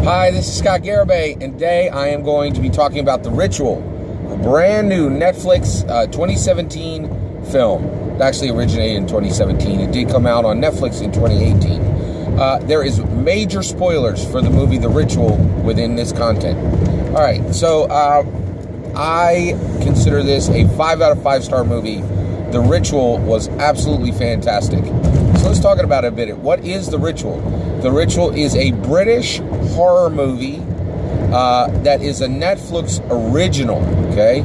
Hi, this is Scott Garibay, and today I am going to be talking about The Ritual, a brand new Netflix 2017 film. It actually originated in 2017. It did come out on Netflix in 2018. There is major spoilers for the movie The Ritual within this content. All right, so I consider this a 5 out of 5 star movie. The Ritual was absolutely fantastic. So let's talk about it a bit. What is The Ritual? The Ritual is a British horror movie that is a Netflix original, okay?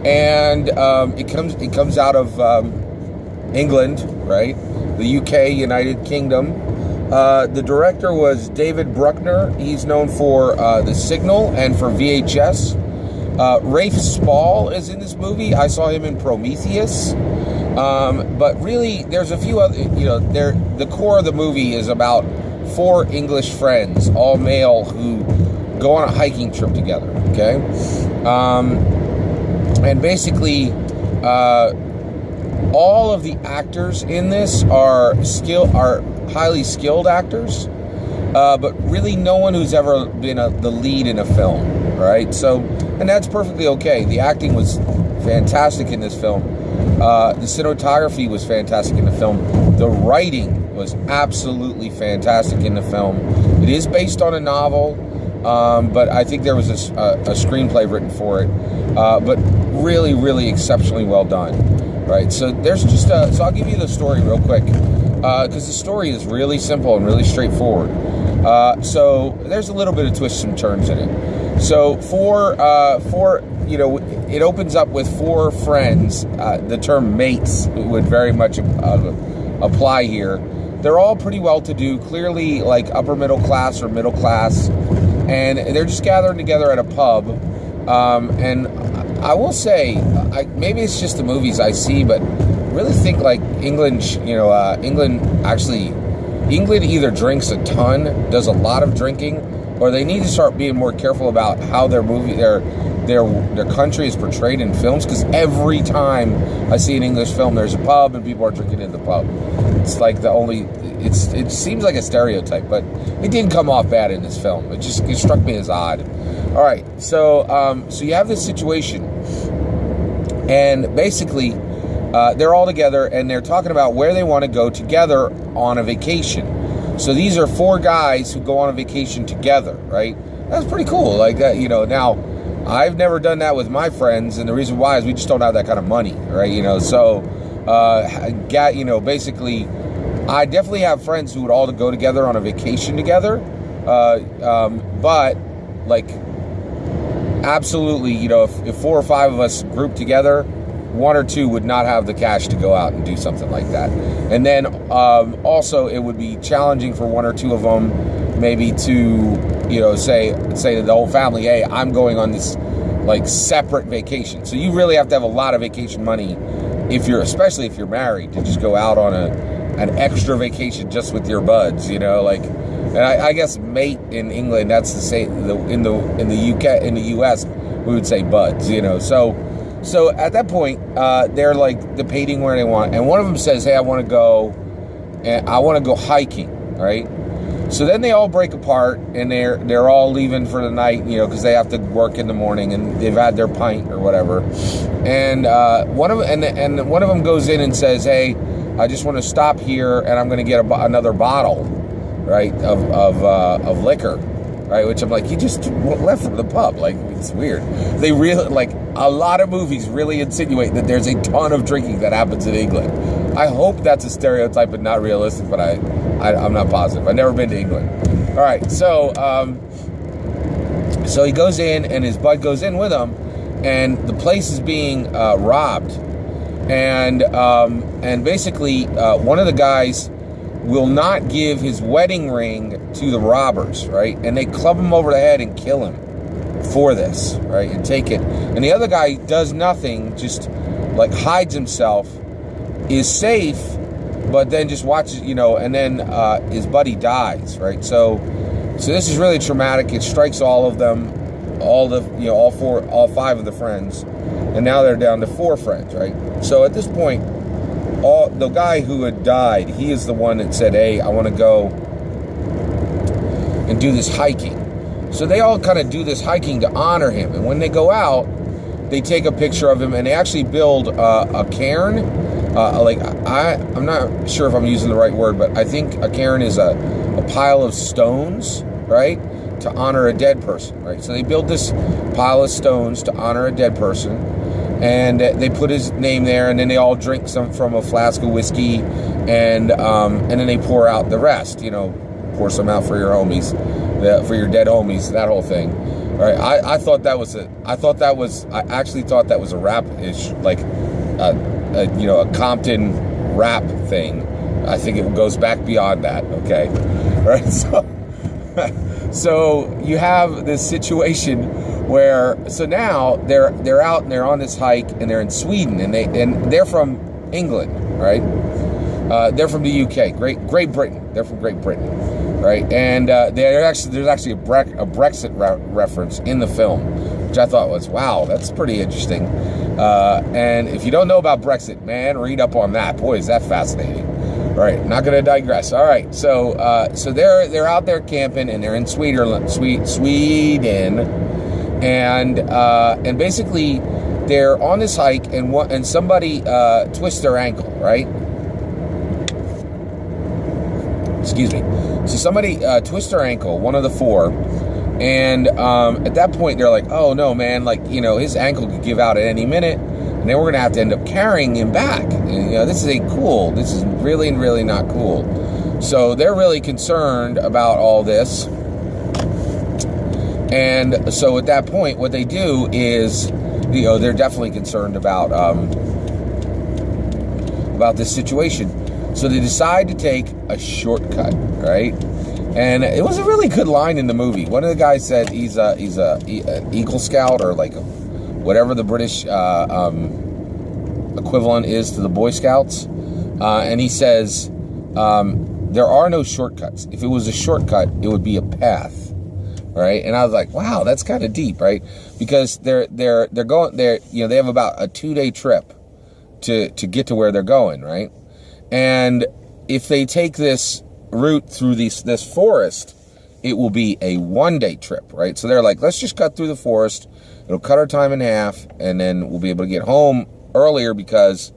And it comes out of England, right? The UK, United Kingdom. The director was David Bruckner. He's known for The Signal and for VHS. Rafe Spall is in this movie. I saw him in Prometheus. But really, there's a few other, the core of the movie is about 4 English friends, all male, who go on a hiking trip together, okay? And basically, all of the actors in this are highly skilled actors, but really no one who's ever been the lead in a film, right? So, and that's perfectly okay. The acting was fantastic in this film. The cinematography was fantastic in the film. The writing was absolutely fantastic in the film. It is based on a novel, but I think there was a screenplay written for it. But really, really exceptionally well done. Right? So there's just so I'll give you the story real quick, because the story is really simple and really straightforward. So there's a little bit of twists and turns in it. So it opens up with 4 friends. The term mates would very much apply here. They're all pretty well-to-do, clearly like upper middle class or middle class, and they're just gathering together at a pub. And I will say, maybe it's just the movies I see, but I really think like England either drinks a ton, does a lot of drinking, or they need to start being more careful about how their country is portrayed in films, because every time I see an English film, there's a pub and people are drinking in the pub. It's like it seems like a stereotype, but it didn't come off bad in this film. It struck me as odd. All right, so you have this situation, and basically they're all together and they're talking about where they want to go together on a vacation. So these are 4 guys who go on a vacation together, right? That's pretty cool. Like that, now I've never done that with my friends, and the reason why is we just don't have that kind of money, right? So basically, I definitely have friends who would all go together on a vacation together, but like absolutely, if 4 or 5 of us grouped together, 1 or 2 would not have the cash to go out and do something like that. And then also it would be challenging for 1 or 2 of them maybe to say to the whole family, hey, I'm going on this like separate vacation. So you really have to have a lot of vacation money especially if you're married, to just go out on an extra vacation just with your buds, and I guess mate in England, that's the same in the UK, in the US we would say buds, So at that point, they're like debating where they want, and one of them says, "Hey, I want to go hiking." Right? So then they all break apart, and they're all leaving for the night, because they have to work in the morning, and they've had their pint or whatever. And one of them goes in and says, "Hey, I just want to stop here, and I'm going to get another bottle, right, of liquor." Right, which I'm like, you just left from the pub. Like, it's weird. They really, a lot of movies really insinuate that there's a ton of drinking that happens in England. I hope that's a stereotype and not realistic, but I'm not positive. I've never been to England. All right, so he goes in, and his bud goes in with him, and the place is being robbed, and basically one of the guys will not give his wedding ring to the robbers, right? And they club him over the head and kill him for this, right? And take it. And the other guy does nothing, just hides himself, is safe, but then just watches, and then his buddy dies, right? So this is really traumatic. It strikes all of them, all 5 of the friends, and now they're down to 4 friends, right? So at this point, the guy who had died, he is the one that said, hey, I want to go and do this hiking. So they all kind of do this hiking to honor him. And when they go out, they take a picture of him, and they actually build a cairn. I'm not sure if I'm using the right word, but I think a cairn is a pile of stones, right, to honor a dead person, right? So they build this pile of stones to honor a dead person, and they put his name there, and then they all drink some from a flask of whiskey, and then they pour out the rest. Pour some out for your homies, for your dead homies, that whole thing. Right? I actually thought that was a rap-ish, like a Compton rap thing. I think it goes back beyond that. Okay, right? So you have this situation where now they're out and they're on this hike and they're in Sweden and they're from England, right? They're from the UK, Great Britain. They're from Great Britain, right? And there's actually a Brexit reference in the film, which I thought was, wow, that's pretty interesting. And if you don't know about Brexit, man, read up on that. Boy, is that fascinating. All right, not going to digress. All right, so they're out there camping and they're in Sweden, and basically they're on this hike and somebody twists their ankle, right? Excuse me. So somebody twists their ankle, one of the four, and at that point they're like, oh no, man, his ankle could give out at any minute. And then we're going to have to end up carrying him back. And, this ain't cool. This is really, really not cool. So they're really concerned about all this. And so at that point, what they do is, they're definitely concerned about this situation. So they decide to take a shortcut, right? And it was a really good line in the movie. One of the guys said he's an Eagle Scout, or whatever the British equivalent is to the Boy Scouts. And he says, there are no shortcuts. If it was a shortcut, it would be a path, right? And I was like, wow, that's kind of deep, right? Because they're going there, they have about a 2-day trip to get to where they're going, right? And if they take this route through this forest, it will be a 1-day trip, right? So they're like, let's just cut through the forest. It'll cut our time in half, and then we'll be able to get home earlier because,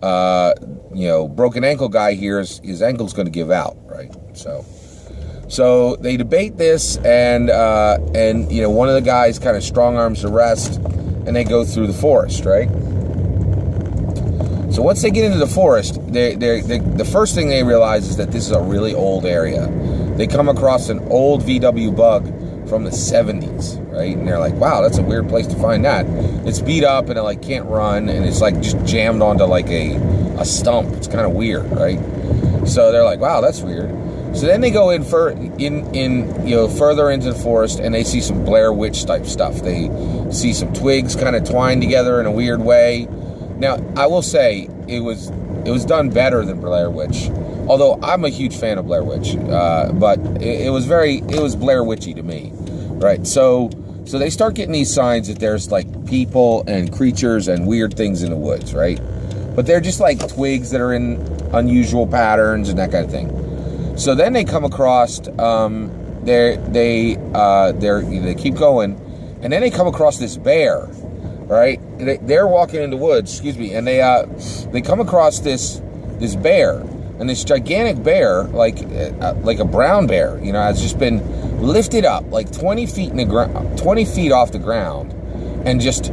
broken ankle guy here, his ankle's going to give out, right? So they debate this, and one of the guys kind of strong arms the rest, and they go through the forest, right? So once they get into the forest, the first thing they realize is that this is a really old area. They come across an old VW Bug from the 70s, right? And they're like, wow, that's a weird place to find that. It's beat up and it can't run, and it's just jammed onto a stump. It's kind of weird, right? So they're like, wow, that's weird. So then they go further into the forest, and they see some Blair Witch type stuff. They see some twigs kind of twined together in a weird way. Now, I will say it was done better than Blair Witch, although I'm a huge fan of Blair Witch, but it was Blair Witchy to me, right? So they start getting these signs that there's people and creatures and weird things in the woods, right? But they're just twigs that are in unusual patterns and that kind of thing. So then they come across, they keep going, and then they come across this bear. Right, they're walking in the woods. Excuse me, and they come across this bear, and this gigantic bear, like a brown bear, has just been lifted up 20 feet 20 feet off the ground, and just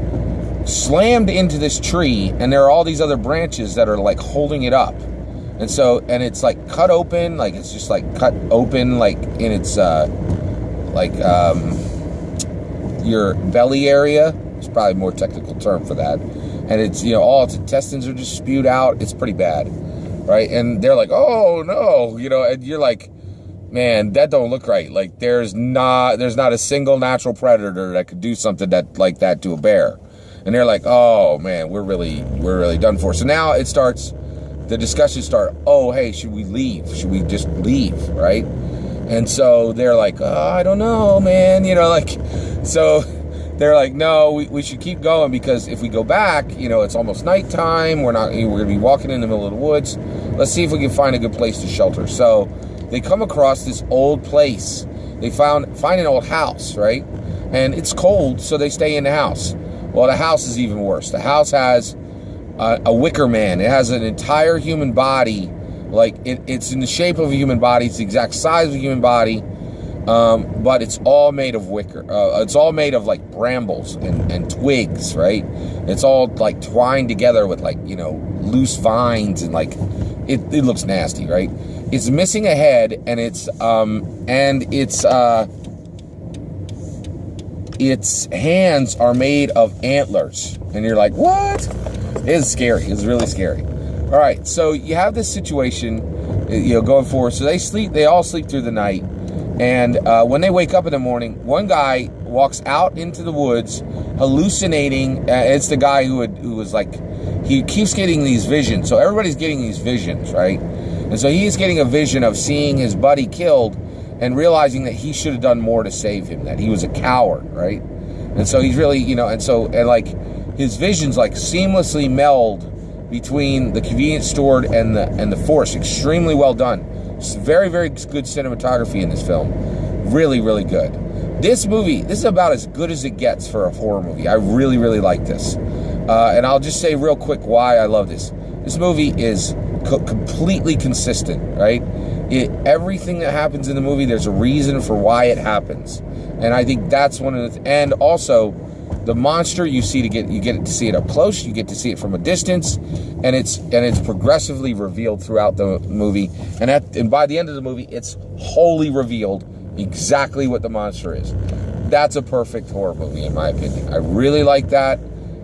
slammed into this tree. And there are all these other branches that are holding it up, and it's cut open, it's just cut open, in its your belly area. It's probably a more technical term for that. And it's, all its intestines are just spewed out. It's pretty bad, right? And they're like, oh, no, and you're like, man, that don't look right. There's not a single natural predator that could do something like that to a bear. And they're like, oh, man, we're really done for. So now the discussions start, oh, hey, should we leave? Should we just leave, right? And so they're like, oh, I don't know, man, so... They're like, no, we should keep going, because if we go back, it's almost nighttime. We're going to be walking in the middle of the woods. Let's see if we can find a good place to shelter. So they come across this old place, they find an old house, right? And it's cold, so they stay in the house. Well, the house is even worse. The house has a wicker man. It has an entire human body. Like, it's in the shape of a human body. It's the exact size of a human body. But it's all made of wicker. It's all made of, like, brambles and twigs, right? It's all, like, twined together with, like, loose vines, and, like, it looks nasty, right? It's missing a head, and its hands are made of antlers. And you're like, what? It's scary. It's really scary. All right, so you have this situation, going forward. So they all sleep through the night. And when they wake up in the morning, one guy walks out into the woods, hallucinating. It's the guy who was like, he keeps getting these visions. So everybody's getting these visions, right? And so he's getting a vision of seeing his buddy killed and realizing that he should have done more to save him, that he was a coward, right? And so he's really, and like his visions like seamlessly meld between the convenience store and the forest. Extremely well done. It's very, very good cinematography in this film. Really, really good. This is about as good as it gets for a horror movie. I really, really like this. And I'll just say real quick why I love this. This movie is completely consistent, right? Everything that happens in the movie, there's a reason for why it happens. And I think that's one of the... And also, the monster you get to see it up close, you get to see it from a distance, and it's progressively revealed throughout the movie. And by the end of the movie, it's wholly revealed exactly what the monster is. That's a perfect horror movie, in my opinion. I really like that.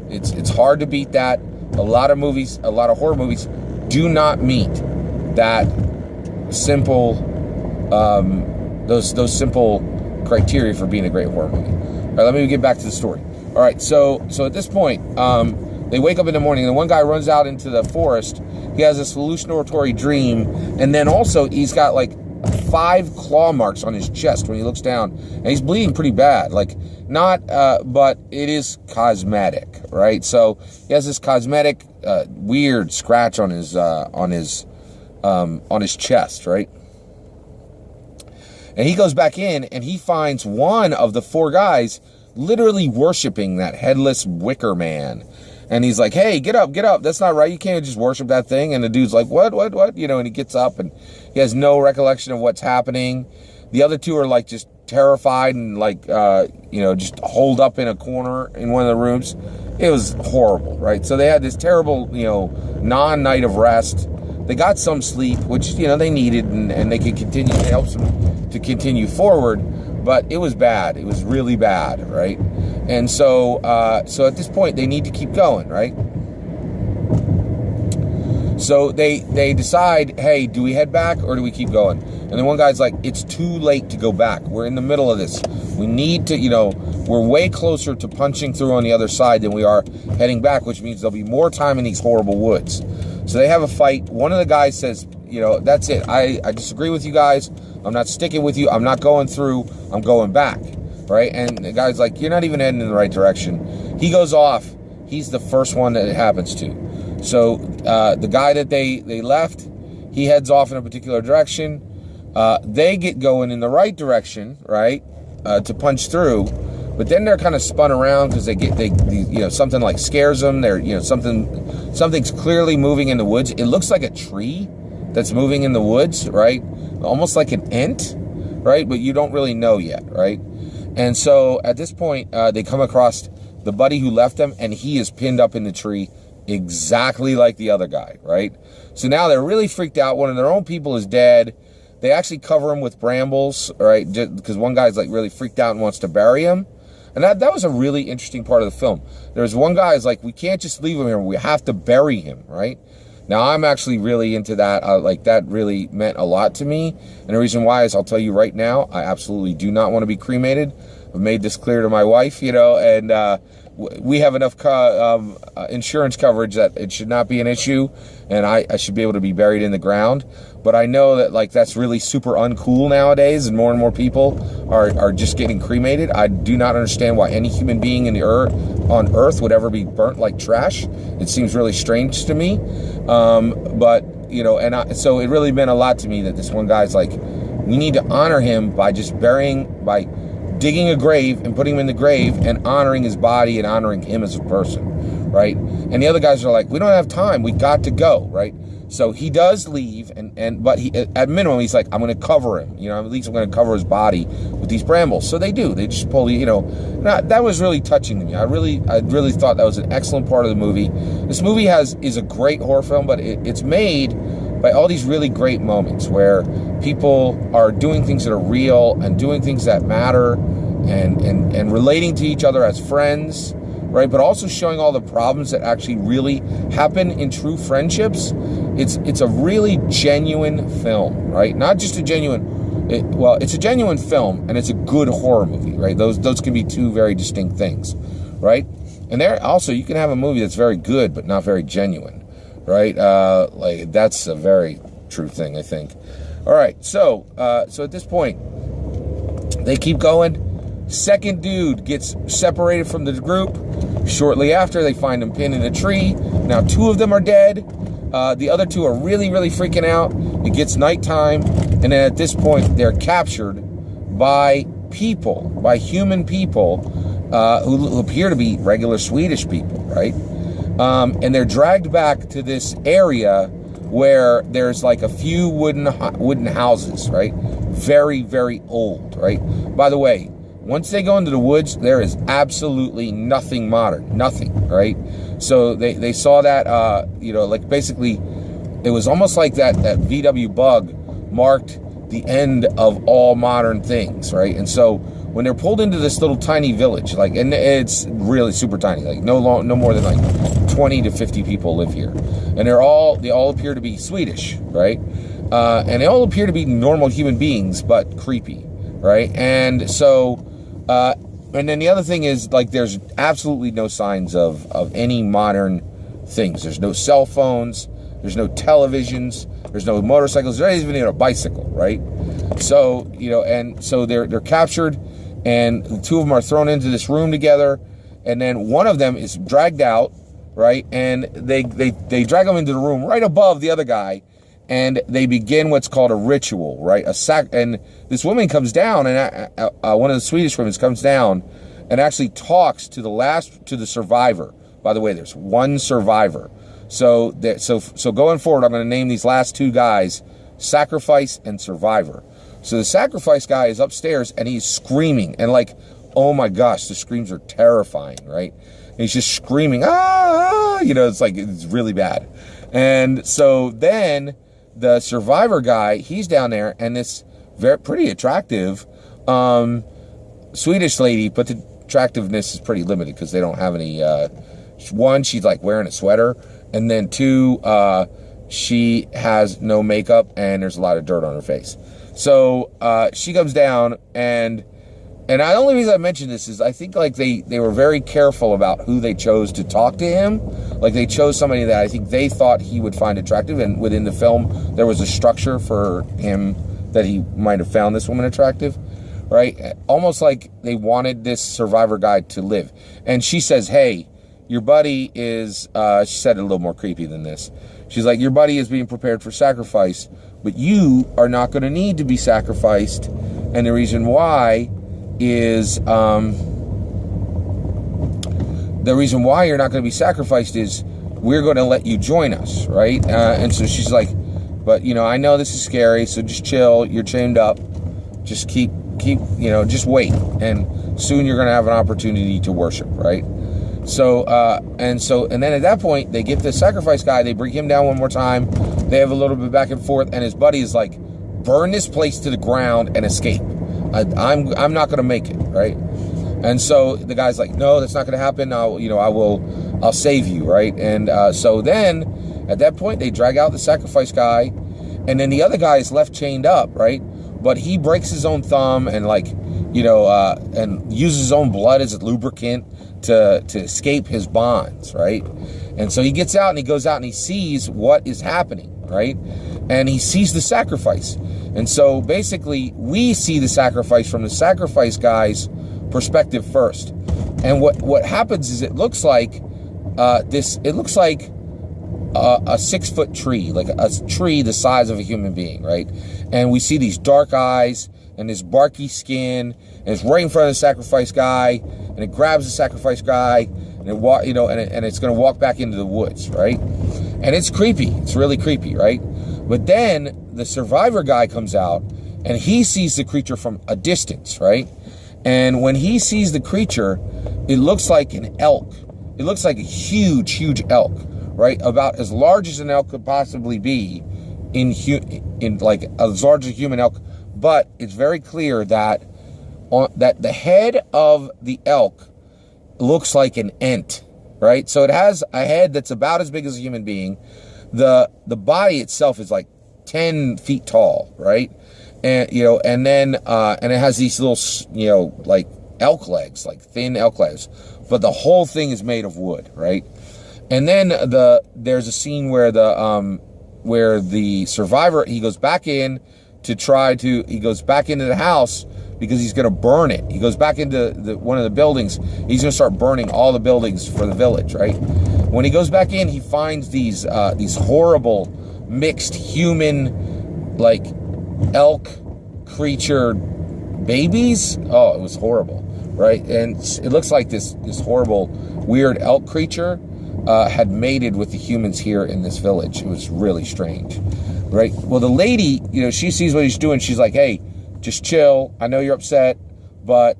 It's hard to beat that. A lot of horror movies do not meet that simple, those simple criteria for being a great horror movie. All right, let me get back to the story. All right, so at this point, they wake up in the morning, and one guy runs out into the forest. He has this hallucinatory dream, and then also he's got like 5 claw marks on his chest when he looks down, and he's bleeding pretty bad. Like, not, but it is cosmetic, right? So he has this cosmetic weird scratch on his chest, right? And he goes back in, and he finds one of the 4 guys literally worshiping that headless wicker man. And he's like, hey, get up. That's not right. You can't just worship that thing. And the dude's like, what? And he gets up, and he has no recollection of what's happening. The other 2 are like just terrified and like, just holed up in a corner in one of the rooms. It was horrible, right? So they had this terrible, non-night of rest. They got some sleep, which, they needed, and they could continue. It helps them to continue forward. But it was bad. It was really bad, right? And so at this point, they need to keep going, right? So they decide, hey, do we head back or do we keep going? And then one guy's like, it's too late to go back. We're in the middle of this. We need to, we're way closer to punching through on the other side than we are heading back, which means there'll be more time in these horrible woods. So they have a fight. One of the guys says, that's it. I disagree with you guys. I'm not sticking with you. I'm not going through. I'm going back, right? And the guy's like, you're not even heading in the right direction. He goes off. He's the first one that it happens to. So the guy that they left, he heads off in a particular direction. They get going in the right direction, right, to punch through. But then they're kind of spun around because they something like scares them. They're something's clearly moving in the woods. It looks like a tree that's moving in the woods, right? Almost like an ant, right? But you don't really know yet, right? And so at this point, they come across the buddy who left them, and he is pinned up in the tree exactly like the other guy, right? So now they're really freaked out. One of their own people is dead. They actually cover him with brambles, right? Because one guy's like really freaked out and wants to bury him. And that was a really interesting part of the film. There's one guy is like, we can't just leave him here. We have to bury him, right? Now, I'm actually really into that. That really meant a lot to me. And the reason why is, I'll tell you right now, I absolutely do not want to be cremated. I've made this clear to my wife, and we have enough insurance coverage that it should not be an issue, and I should be able to be buried in the ground. But I know that that's really super uncool nowadays, and more people are just getting cremated. I do not understand why any human being on Earth would ever be burnt like trash. It seems really strange to me. So it really meant a lot to me that this one guy's like, we need to honor him by just by digging a grave and putting him in the grave and honoring his body and honoring him as a person, right? And the other guys are like, we don't have time, we got to go, right? So he does leave, but he, at minimum, he's like, I'm going to cover him, at least I'm going to cover his body with these brambles. So they do. They just pull, that was really touching to me. I really thought that was an excellent part of the movie. This movie is a great horror film, but it's made by all these really great moments where people are doing things that are real and doing things that matter and relating to each other as friends, right? But also showing all the problems that actually really happen in true friendships. It's a really genuine film, right? Not just a genuine, it's a genuine film and it's a good horror movie, right? Those can be two very distinct things, right? And there also, you can have a movie that's very good but not very genuine, right? Like that's a very true thing, I think. All right, so at this point, they keep going. Second dude gets separated from the group. Shortly after, they find him pinned in a tree. Now 2 of them are dead. The other 2 are really, really freaking out. It gets nighttime, and then at this point, they're captured by human people who appear to be regular Swedish people, right? And they're dragged back to this area where there's like a few wooden houses, right? Very, very old, right? By the way, once they go into the woods, there is absolutely nothing modern, nothing, right? So they saw that, like basically, it was almost like that VW Bug marked the end of all modern things, right? And so when they're pulled into this little tiny village, and it's really super tiny, like no more than like 20 to 50 people live here, and they all appear to be Swedish, right? And they all appear to be normal human beings, but creepy, right? And so. And then the other thing is, like, there's absolutely no signs of any modern things. There's no cell phones. There's no televisions. There's no motorcycles. There's not even a bicycle, right? So, and so they're captured, and the 2 of them are thrown into this room together, and then one of them is dragged out, right? And they drag him into the room right above the other guy, and they begin what's called a ritual, right? And this woman comes down, and one of the Swedish women comes down and actually talks to the survivor. By the way, there's one survivor. So going forward, I'm going to name these last 2 guys Sacrifice and Survivor. So the Sacrifice guy is upstairs, and he's screaming, and like, oh my gosh, the screams are terrifying, right? And he's just screaming, it's really bad. And so then the Survivor guy, he's down there, and this pretty attractive Swedish lady, but the attractiveness is pretty limited because they don't have any. 1, she's like wearing a sweater, and then 2, she has no makeup, and there's a lot of dirt on her face. So she comes down, and the only reason I mention this is I think like they were very careful about who they chose to talk to him. Like they chose somebody that I think they thought he would find attractive, and within the film there was a structure for him that he might have found this woman attractive, right? Almost like they wanted this survivor guy to live. And she says, hey, your buddy is, she said it a little more creepy than this. She's like, your buddy is being prepared for sacrifice, but you are not going to need to be sacrificed. And the reason why is, the reason why you're not going to be sacrificed is we're going to let you join us, right? And so she's like, but, I know this is scary, so just chill. You're chained up. Just keep, just wait. And soon you're going to have an opportunity to worship, right? So, and then at that point, they get the Sacrifice guy. They bring him down one more time. They have a little bit back and forth, and his buddy is like, burn this place to the ground and escape. I'm not going to make it, right? And so the guy's like, no, that's not going to happen. I'll save you, right? And so then at that point, they drag out the Sacrifice guy, and then the other guy is left chained up, right? But he breaks his own thumb and and uses his own blood as a lubricant to escape his bonds, right? And so he gets out and he goes out and he sees what is happening, right? And he sees the sacrifice. And so basically we see the sacrifice from the Sacrifice guy's perspective first. And what happens is it looks like a 6-foot tree, like a tree the size of a human being, right? And we see these dark eyes and this barky skin, and it's right in front of the sacrifice guy, and it grabs the sacrifice guy, and and it's going to walk back into the woods, right? And it's creepy. It's really creepy, right? But then the survivor guy comes out, and he sees the creature from a distance, right? And when he sees the creature, it looks like an elk. It looks like a huge, huge elk, right? About as large as an elk could possibly be, in like as large as a human elk. But it's very clear that the head of the elk looks like an ant, right? So it has a head that's about as big as a human being. The body itself is like 10 feet tall, right? And and then and it has these little like elk legs, like thin elk legs, but the whole thing is made of wood, right? And then there's a scene where the survivor, he goes back in he goes back into the house because he's going to burn it. He goes back into one of the buildings. He's going to start burning all the buildings for the village, right? When he goes back in, he finds these horrible mixed human, like elk creature babies. Oh, it was horrible, right? And it looks like this horrible, weird elk creature had mated with the humans here in this village. It was really strange, right? Well, the lady, she sees what he's doing. She's like, hey, just chill. I know you're upset, but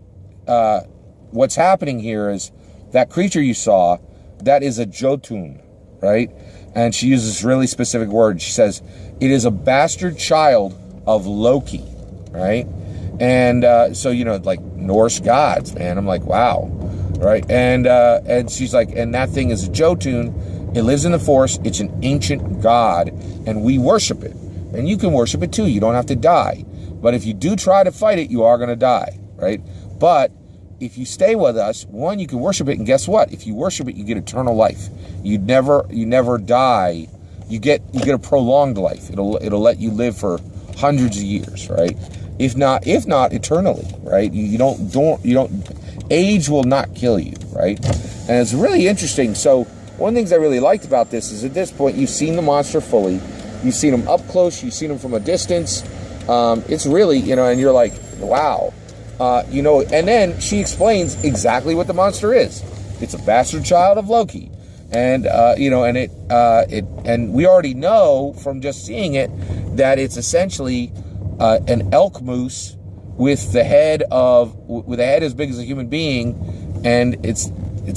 what's happening here is that creature you saw, that is a Jotun, right? And she uses this really specific word. She says, it is a bastard child of Loki, right? And so, like Norse gods, man. I'm like, wow, right? And she's like, and that thing is a Jotun. It lives in the forest. It's an ancient god, and we worship it. And you can worship it too. You don't have to die. But if you do try to fight it, you are going to die, right? But if you stay with us, one, you can worship it, and guess what? If you worship it, you get eternal life. You never die. You get a prolonged life. It'll let you live for hundreds of years, right? If not eternally, right? You don't. Age will not kill you, right? And it's really interesting. So one of the things I really liked about this is at this point you've seen the monster fully, you've seen him up close, you've seen him from a distance. It's really, and you're like, wow, and then she explains exactly what the monster is. It's a bastard child of Loki. And, and we already know from just seeing it that it's essentially an elk moose with the head as big as a human being. And it's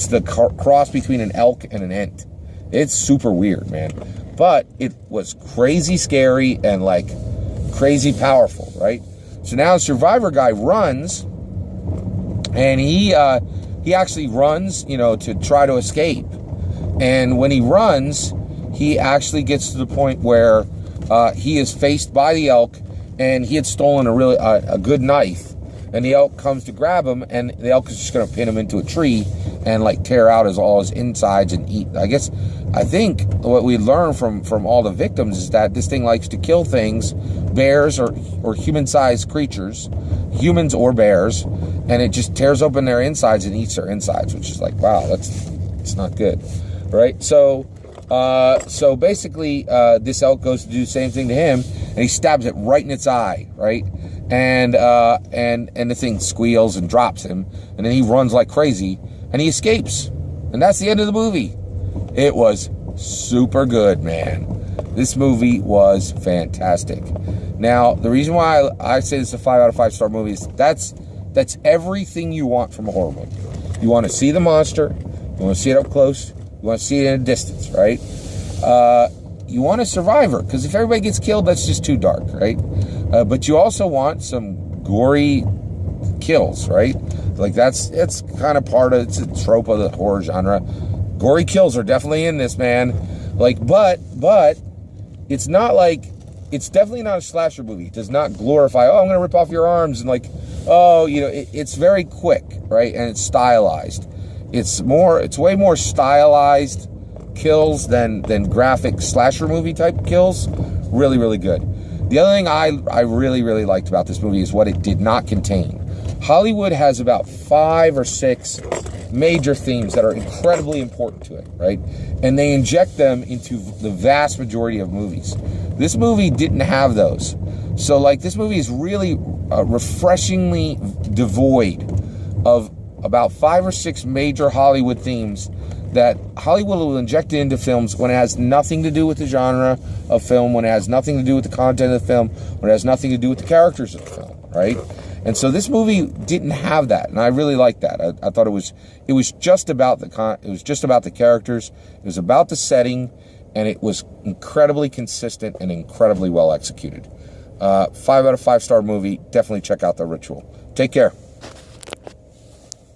the cross between an elk and an ant. It's super weird, man. But it was crazy scary and like crazy powerful, right? So now the survivor guy runs, and he actually runs, to try to escape. And when he runs, he actually gets to the point where he is faced by the elk, and he had stolen a good knife, and the elk comes to grab him, and the elk is just going to pin him into a tree and like tear out all his insides and eat. I think what we learn from all the victims is that this thing likes to kill things, bears or human-sized creatures, humans or bears, and it just tears open their insides and eats their insides, which is like, wow, it's not good, right? So basically, this elk goes to do the same thing to him, and he stabs it right in its eye, right? And the thing squeals and drops him, and then he runs like crazy, and he escapes, and that's the end of the movie. It was super good, man. This movie was fantastic. Now, the reason why I say this is a 5 out of 5 star movie is that's everything you want from a horror movie. You want to see the monster, you want to see it up close, you want to see it in a distance, right? You want a survivor, because if everybody gets killed, that's just too dark, right? But you also want some gory kills, right? Like it's kind of it's a trope of the horror genre. Gory kills are definitely in this, man. Like, but it's not like, it's definitely not a slasher movie. It does not glorify, oh, I'm going to rip off your arms, and like, oh, it's very quick, right? And it's stylized. It's way more stylized kills than graphic slasher movie type kills. Really, really good. The other thing I really, really liked about this movie is what it did not contain. Hollywood has about 5 or 6 major themes that are incredibly important to it, right? And they inject them into the vast majority of movies. This movie didn't have those. So, like, this movie is really refreshingly devoid of about 5 or 6 major Hollywood themes that Hollywood will inject into films when it has nothing to do with the genre of film, when it has nothing to do with the content of the film, when it has nothing to do with the characters of the film, right? And so this movie didn't have that, and I really liked that. I thought it was just about the characters, it was about the setting, and it was incredibly consistent and incredibly well executed. 5 out of 5 star movie. Definitely check out The Ritual. Take care.